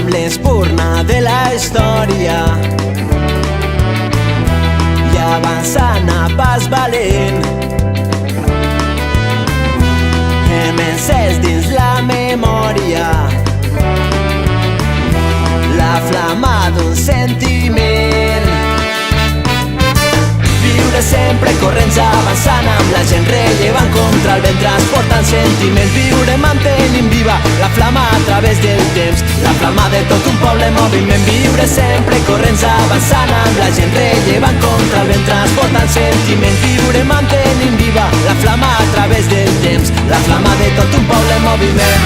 L'espurna de la història i avançant a pas valent hem encès dins la memòria la flama d'un sentiment. Viure sempre corrents avançant amb la gent rellevant contra el vent transportant sentiments. Viure mantenint viva la flama a través del temps, la flama de tot un poble en moviment. Viure sempre corrents avançant amb la gent rellevant contra el vent transportant sentiments. Viure mantenint viva la flama a través del temps, la flama de tot un poble en moviment.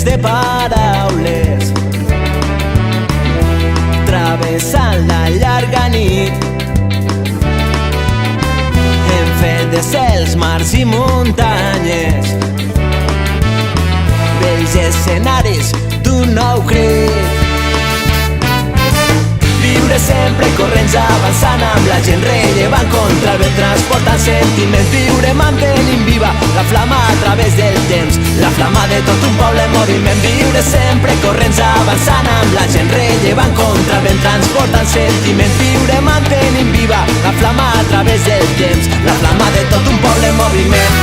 De paraules travessant la llarga nit hem fet de cels, mars i muntanyes vells escenaris d'un nou crit. Viure sempre corrents avançant amb la gent rellevant contra el vent transportant sentiments. Viure mantenint viva la flama a través del temps, la flama de tot un poble en moviment. Viure sempre corrents avançant amb la gent rellevant contra el vent transportant sentiments. Viure mantenint viva la flama a través del temps, la flama de tot un poble en moviment.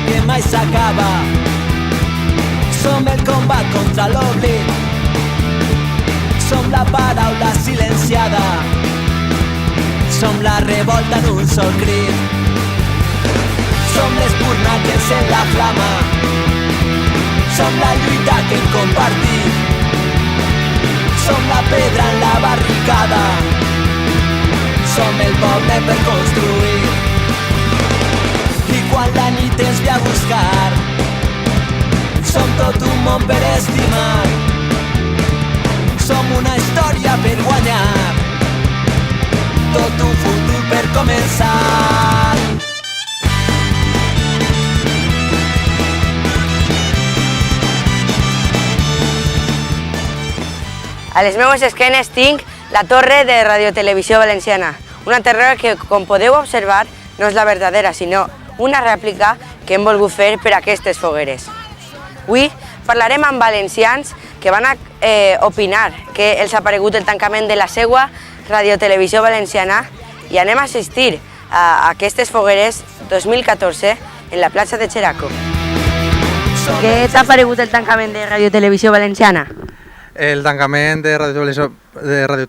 Que mai s'acaba. Som el combat contra l'oblit, som la paraula silenciada, som la revolta d'un sol crit, som l'espurna que encén la flama, som la lluita que hem compartit, som la pedra en la barricada, som el poble per construir. I quan la nit ens ve a buscar, som tot un món per estimar, som una història per guanyar, tot un futur per començar. A les meves esquenes tinc la torre de Radiotelevisió Valenciana, una torre que, com podeu observar, no és la verdadera, sinó una rèplica que hem volgut fer per a aquestes fogueres. Avui parlarem amb valencians que van opinar que els ha paregut el tancament de la seva Radiotelevisió Valenciana i anem a assistir a aquestes fogueres 2014 en la platja de Xeraco. Què t'ha paregut el tancament de Radiotelevisió Valenciana? El tancament de Radio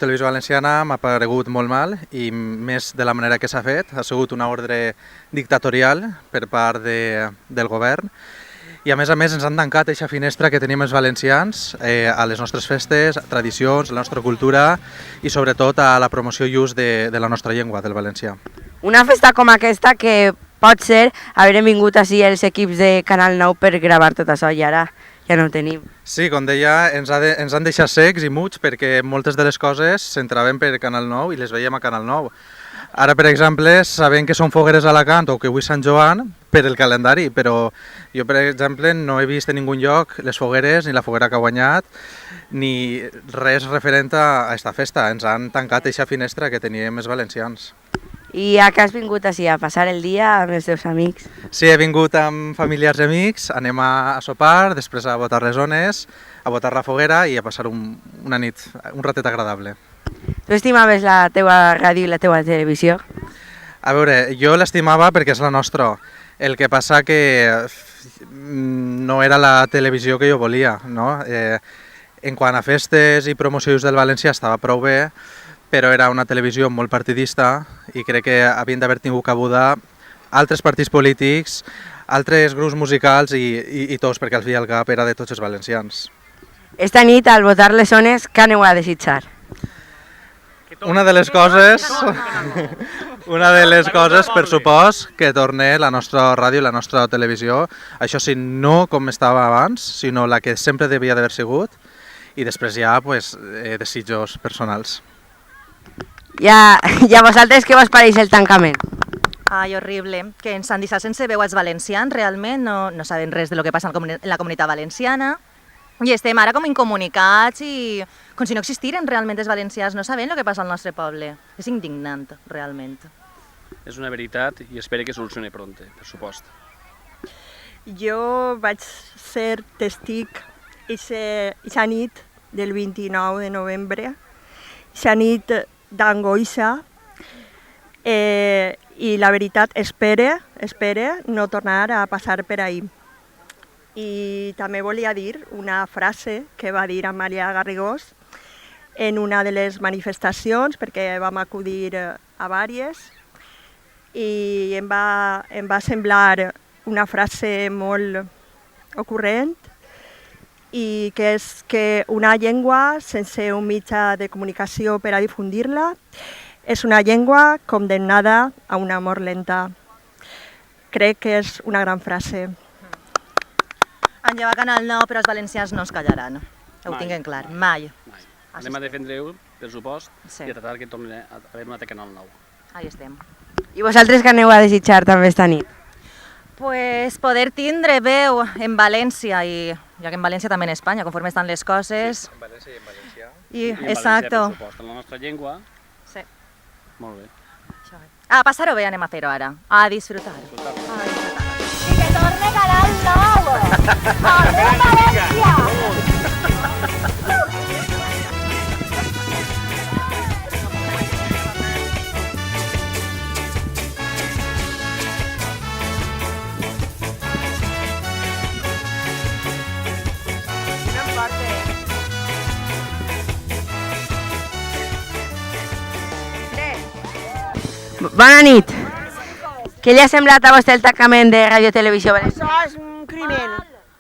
Televisió Valenciana m'ha paregut molt mal i més de la manera que s'ha fet. Ha sigut una ordre dictatorial per part del govern i a més ens han tancat aquesta finestra que tenim els valencians a les nostres festes, tradicions, la nostra cultura i sobretot a la promoció i ús de la nostra llengua, del valencià. Una festa com aquesta que pot ser haver vingut així els equips de Canal 9 per gravar tot això i ara ja no ho tenim. Sí, com deia, ens han deixat secs i muts perquè moltes de les coses s'entraven per Canal 9 i les veiem a Canal 9. Ara, per exemple, sabem que són fogueres a Alacant o que avui Sant Joan per el calendari, però jo, per exemple, no he vist en ningú lloc les fogueres, ni la foguera que ha guanyat, ni res referent a aquesta festa. Ens han tancat aquesta finestra que teníem els valencians. I a què has vingut així, a passar el dia amb els teus amics? Sí, he vingut amb familiars i amics, anem a sopar, després a botar les zones, a botar la foguera i a passar una nit, un ratet agradable. Tu estimaves la teua ràdio i la teua televisió? A veure, jo l'estimava perquè és la nostra. El que passa que no era la televisió que jo volia, no? En quant a festes i promocions del València estava prou bé, però era una televisió molt partidista i crec que havien d'haver tingut cabuda altres partits polítics, altres grups musicals i tots, perquè al fi i al cap era de tots els valencians. Esta nit, al votar les zones, què aneu a desitjar? Una de les coses, per supost, que torne la nostra ràdio i la nostra televisió, això sí, no com estava abans, sinó la que sempre devia d'haver sigut, i després ja desitjos personals. I a vosaltres què vos pareix el tancament? Ai, horrible, que ens han deixat sense veu als valencians, realment, no sabem res de lo que passa en la comunitat valenciana, i estem ara com incomunicats i com si no existiren realment els valencians, no sabem el que passa al nostre poble. És indignant, realment. És una veritat i espero que solucioni pronte, per supost. Jo vaig ser testic aquesta nit del 29 de novembre, aquesta nit d'angoixa, i la veritat espere no tornar a passar per ahí. I també volia dir una frase que va dir Amàlia Garrigós en una de les manifestacions, perquè vam acudir a vàries, i em va semblar una frase molt ocorrent, i que és que una llengua sense un mitjà de comunicació per a difundir-la és una llengua condemnada a una mort lenta. Crec que és una gran frase. Han llevat Canal 9, però els valencians no es callaran. Ho tinguem clar, mai. Anem a defendre-ho, per supost, Sí. i a tratar que torni a haver un altre Canal 9. Ahí estem. I vosaltres què aneu a desitjar també esta nit? Pues poder tindre veu en València, i ja que en València també en Espanya, conforme estan les coses. En València i en Valencià. I en Exacto. València, per supost, en la nostra llengua. Sí. Molt bé. A passar-ho bé anem a fer-ho ara. A disfrutar. I que torne Canal 9! Adéu, València! Bona nit. Què li ha semblat a vostè el tancament de Radio Televisió Valenciana? Això és un crimen,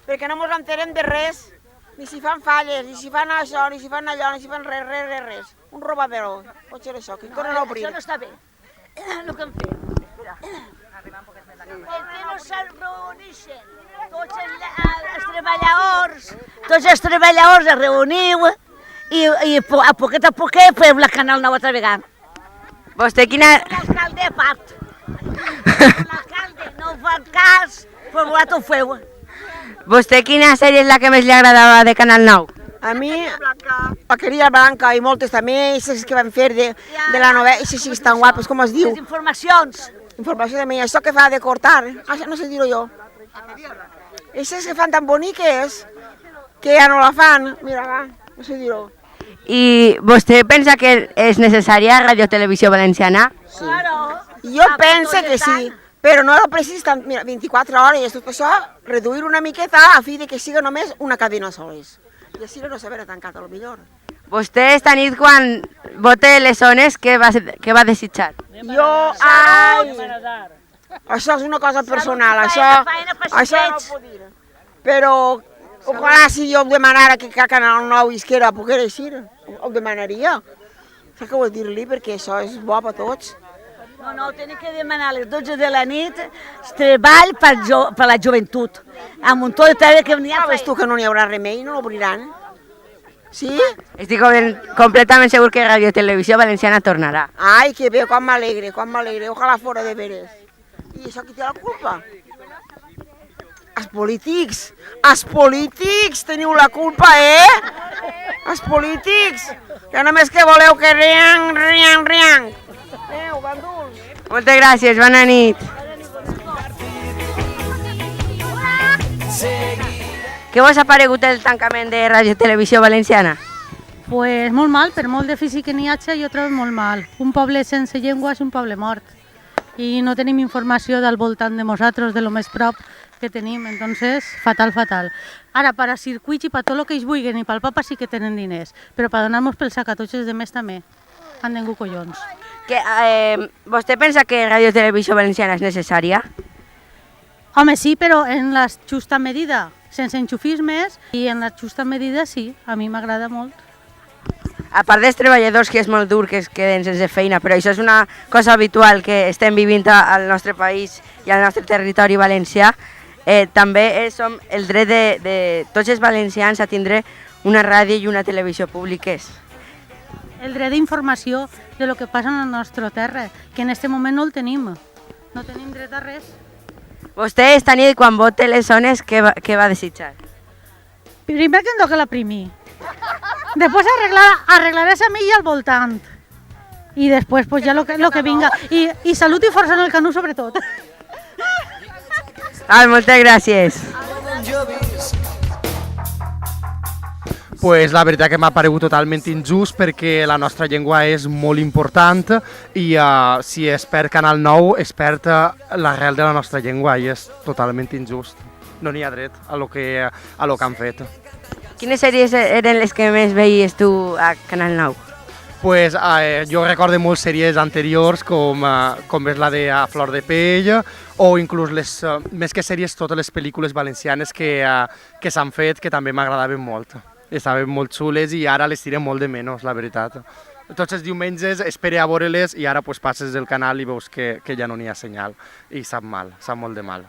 perquè no ens enterem de res, ni si fan falles, ni si fan això, ni si fan allò, ni si fan res. Un robadero, pot ser això, que encara no obrir. Això no està bé, el que han fet. Perquè no se'n reuneixen tots els treballadors es reuniu i a poquet fem la Canal 9 altra vegada. Vostè quina... L'alcalde a part. L'alcalde no fa cas, però vosaltres ho feu. Vostè quina sèrie és la que més li agradava de Canal 9? A mi, Paqueria Blanca i moltes també, aquestes que van fer de la novel·la, aquestes sí que estan guapes, com es diu? Les informacions. Informació també, això que fa de cortar, això no sé dir-ho jo. Aquestes que fan tan boniques, que ja no la fan, mira, va, no sé dir-ho. I vostè pensa que és necessària Radio Televisió Valenciana? Sí. Jo penso que sí, però no lo precís tant, mira, 24 hores, tot això, reduir una miqueta a fi de que siga només una cadena soles. I així no s'haver tancat, a lo millor. Vostè esta nit, quan vote les zones, què va desitjar? Jo, ai, això és una cosa personal, això no ho puc dir. Però, ojalà si jo em demanara que a Canal 9 isquera poguera eixir, ho demanaria. Saps què vull dir-li? Perquè això és bo per tots. No, tenen que demanar a les 12 de la nit treball per la joventut. A muntó de treball que n'hi ha. Sabes tu que no n'hi haurà remei, no l'obriran? Sí? Estic completament segur que Radio Televisió Valenciana tornarà. Ai, que bé, com m'alegre, ojalà fora de veres. I això qui té la culpa? Els polítics teniu la culpa, Els polítics, que només que voleu que riang. Banduls. Moltes gràcies, bona nit. Què vos ha paregut el tancament de Radio Televisió Valenciana? Pues molt mal, per molt dèficit que n'hi hagi, jo trobo molt mal. Un poble sense llengua és un poble mort. I no tenim informació del voltant de nosaltres, de lo més prop que tenim, entonces fatal. Ara, per a circuits i per tot el que ells vulguin, i pel papa sí que tenen diners, però per donar-nos pel sac a tots els demés també. Han ningú collons. Vostè pensa que Radio Televisió Valenciana és necessària? Home, sí, però en la justa medida, sense enxufismes, i en la justa medida sí, a mi m'agrada molt. A part dels treballadors, que és molt dur que es queden sense feina, però això és una cosa habitual que estem vivint al nostre país i al nostre territori valencià, també som el dret de tots els valencians a tindre una ràdio i una televisió públiques. El dret d'informació de lo que passa en la nostra terra, que en aquest moment no el tenim. No tenim dret a res. Vostè esta nit, quan vote les zones, què va desitjar? Primer que em toca la primí. Després arreglaràs a mi i al voltant. I després pues, ja lo que vinga. I salut i força en el canú sobretot. Moltes gràcies. Pues la veritat que m'ha paregut totalment injust perquè la nostra llengua és molt important i si es perd Canal 9 es perd l'arrel de la nostra llengua i és totalment injust. No n'hi ha dret a lo que han fet. Quines sèries eren les que més veies tu a Canal 9? Pues, jo recordo moltes sèries anteriors com és la de Flor de Pell o inclús més que sèries totes les pel·lícules valencianes que s'han fet que també m'agradaven molt. Estaven molt xules i ara les tirem molt de menys, la veritat. Tots els diumenges espere a veure-les i ara pues, passes del canal i veus que ja no n'hi ha senyal i sap molt de mal.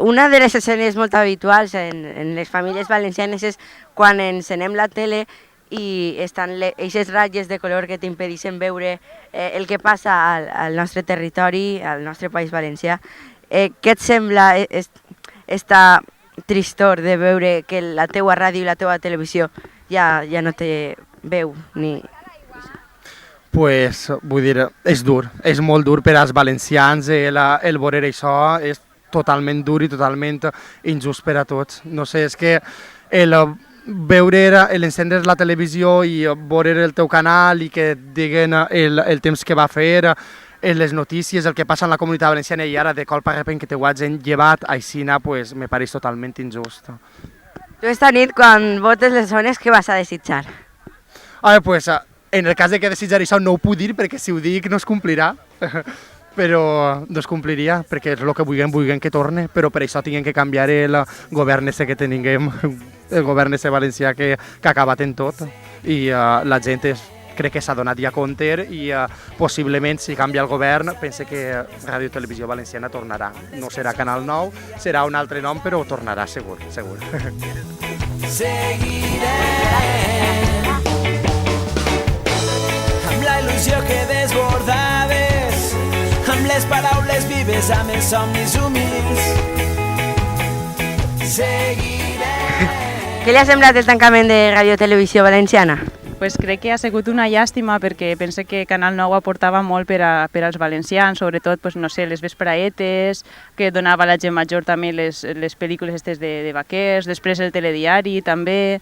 Una de les escenes molt habituals en les famílies valencianes és quan encenem la tele i estan aquestes ratlles de color que t'impedeixen veure el que passa al nostre territori, al nostre país valencià. Què et sembla esta tristor de veure que la teua ràdio i la teua televisió ja no té veu ni... Pues, vull dir, és dur, és molt dur per als valencians el veure això, és totalment dur i totalment injust per a tots. No sé, és que l'encendre la televisió i veure el teu canal i que et diguen el temps que va fer, les notícies, el que passa en la comunitat valenciana i ara de colpa repent que t'ho hagin llevat, aixina, pues, me pareix totalment injust. Tu esta nit, quan votes les zones, què vas a desitjar? Pues, en el cas de que desitjar això no ho puc dir perquè si ho dic no es complirà, però no es compliria perquè és el que vulguem que torne, però per això tinguem que canviar el govern ese que tinguem, el govern ese valencià que ha acabat en tot i la gent crec que s'ha donat ja compte i possiblement si canvia el govern pense que Radio Televisió Valenciana tornarà. No serà Canal 9, serà un altre nom però tornarà segur. Seguiré amb la il·lusió que desbordaves, amb les paraules vives, amb els somnis humils. Seguiré. Què li ha semblat el tancament de Radio Televisió Valenciana? Pues crec que ha sigut una llàstima perquè pense que Canal 9 aportava molt per als valencians, sobretot pues, no sé, les vespraetes, que donava a la gent major també les pel·lícules de vaquers, després el telediari també,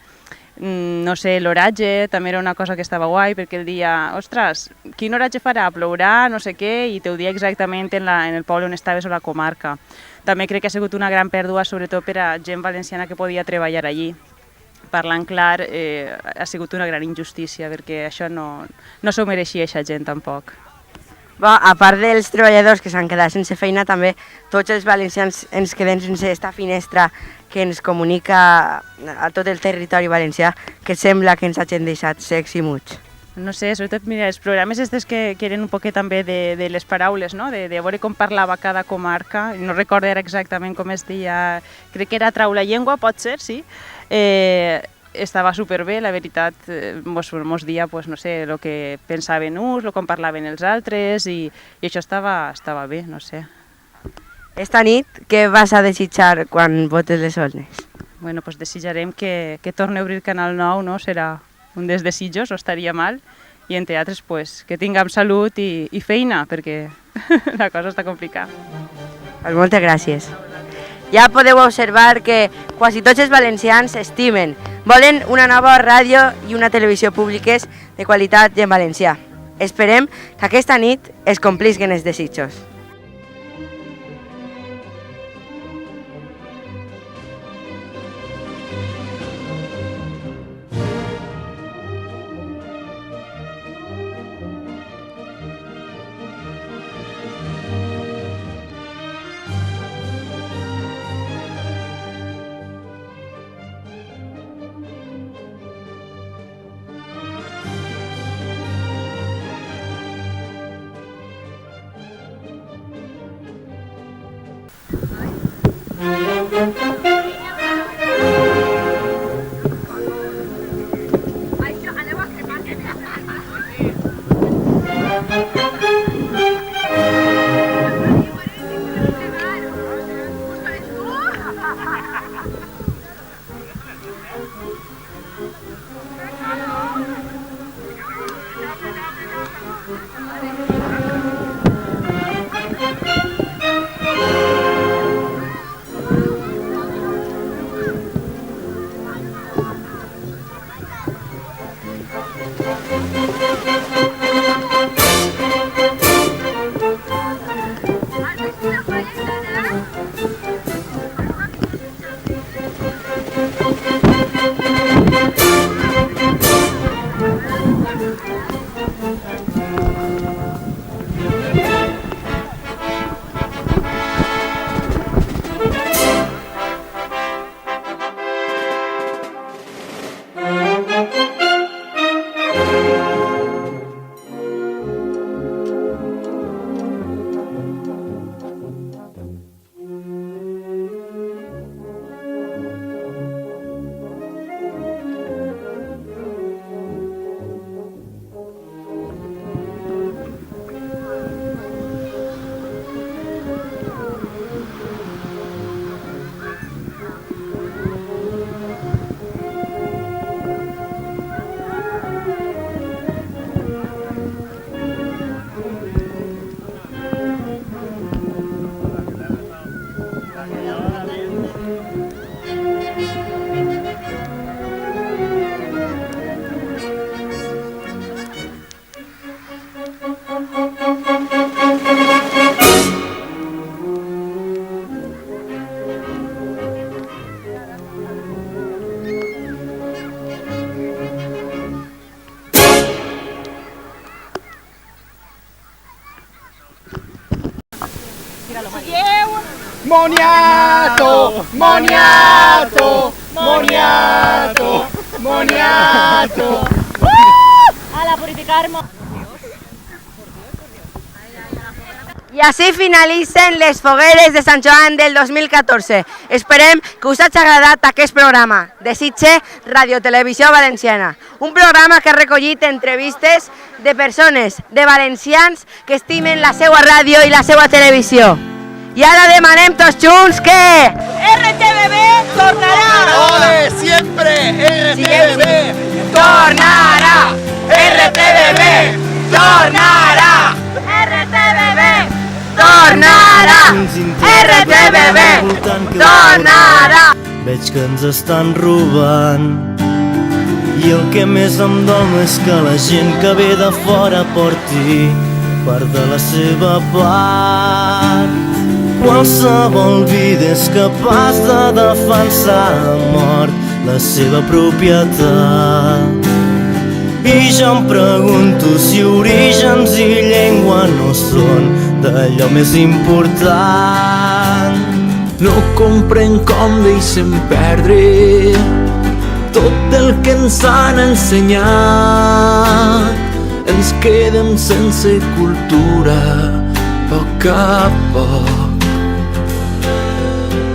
no sé, l'oratge també era una cosa que estava guai perquè el dia, ostres, quin oratge farà? Plourà, no sé què, i t'ho dia exactament en el poble on estaves o la comarca. També crec que ha sigut una gran pèrdua, sobretot per a gent valenciana que podia treballar allí, parlant clar, ha sigut una gran injustícia, perquè això no s'ho mereixia aquesta gent tampoc. A part dels treballadors que s'han quedat sense feina, també tots els valencians ens quedem sense aquesta finestra que ens comunica a tot el territori valencià, que sembla que ens hagin deixat secs i muts. No sé, sobretot, mira, els programes estes que eren un poquet també de les paraules, no? De veure com parlava cada comarca, no recordo ara exactament com es deia, crec que era Trau la llengua, pot ser, sí? Estava superbé, la veritat, mos dia, pues, no sé, el que pensaven uns, el com parlaven els altres, i això estava bé, no sé. Esta nit, què vas a desitjar quan votes les urnes? Bueno, pues desitjarem que torni a obrir Canal 9, no? Serà un dels desitjos, no estaria mal, i en teatres pues, que tinguem salut i feina, perquè la cosa està complicada. Pues moltes gràcies. Ja podeu observar que quasi tots els valencians estimen, volen una nova ràdio i una televisió públiques de qualitat i en valencià. Esperem que aquesta nit es complisquen els desitjos. Moniato, moniato, moniato, moniato. A la purificar-nos. I així finalitzen les fogueres de Sant Joan del 2014. Esperem que us hagi agradat aquest programa. Desitge Radio Televisió Valenciana. Un programa que ha recollit entrevistes de persones, de valencians que estimen la seva ràdio i la seva televisió. I ara demanem tots junts que... RTVB tornarà! ¡Ole, siempre! ¡RTVB Tornarà! RTVB tornarà! RTVB tornarà! RTVB tornarà! Veig que ens estan robant i el que més em dol és que la gent que ve de fora porti part de la seva part. Qualsevol vida és capaç de defensar a mort la seva propietat. I jo em pregunto si orígens i llengua no són d'allò més important. No comprenc com deixem perdre tot el que ens han ensenyat. Ens quedem sense cultura, a poc a poc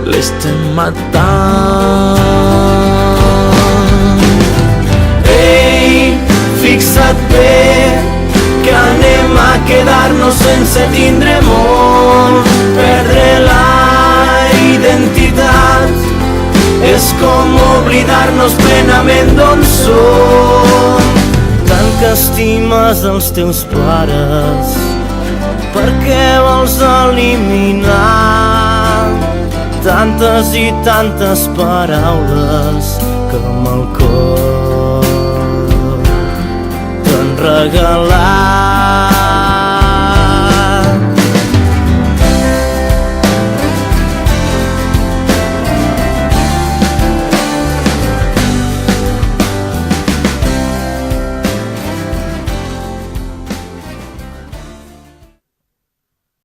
l'estem matant. Ei, fixa't bé que anem a quedar-nos sense tindre molt. Perdre la identitat és com oblidar-nos plenament d'on som. Tant que estimes els teus pares, per què vols eliminar tantes i tantes paraules que amb el cor t'han regalat?